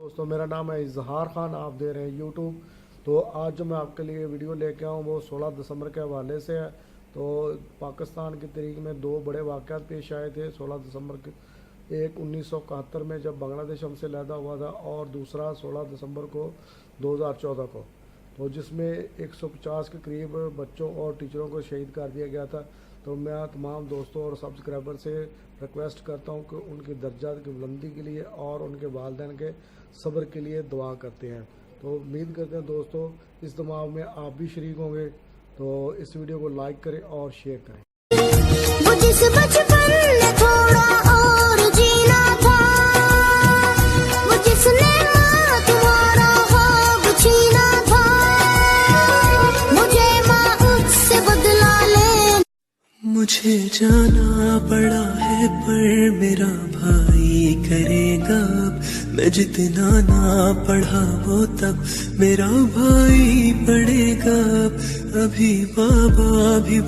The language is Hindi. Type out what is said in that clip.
दोस्तों मेरा नाम है इजहार खान, आप दे रहे हैं यूट्यूब। तो आज जो मैं आपके लिए वीडियो लेके आऊँ वो 16 दिसंबर के हवाले से है। तो पाकिस्तान की तारीख में दो बड़े वाक़यात पेश आए थे 16 दिसंबर के। एक 1971 में जब बांग्लादेश हमसे लहदा हुआ था, और दूसरा 16 दिसंबर को 2014 को, तो जिसमें 150 के करीब बच्चों और टीचरों को शहीद कर दिया गया था। तो मैं तमाम दोस्तों और सब्सक्राइबर से रिक्वेस्ट करता हूं कि उनकी दर्जात की बुलंदी के लिए और उनके वालिदैन के सब्र के लिए दुआ करते हैं। तो उम्मीद करते हैं दोस्तों इस दुआ में आप भी शरीक होंगे। तो इस वीडियो को लाइक करें और शेयर करें। वो जिस बचपन में थोड़ा और जीना था, वो जिसने माँ तुम्हारा ख्वाब छीना था, मुझे माँ उससे बदला ले। मुझे जाना पड़ा है पर मेरा भाई करेगा अब। मैं जितना ना पढ़ा वो तब मेरा भाई पढ़ेगा अब। अभी बाबा भी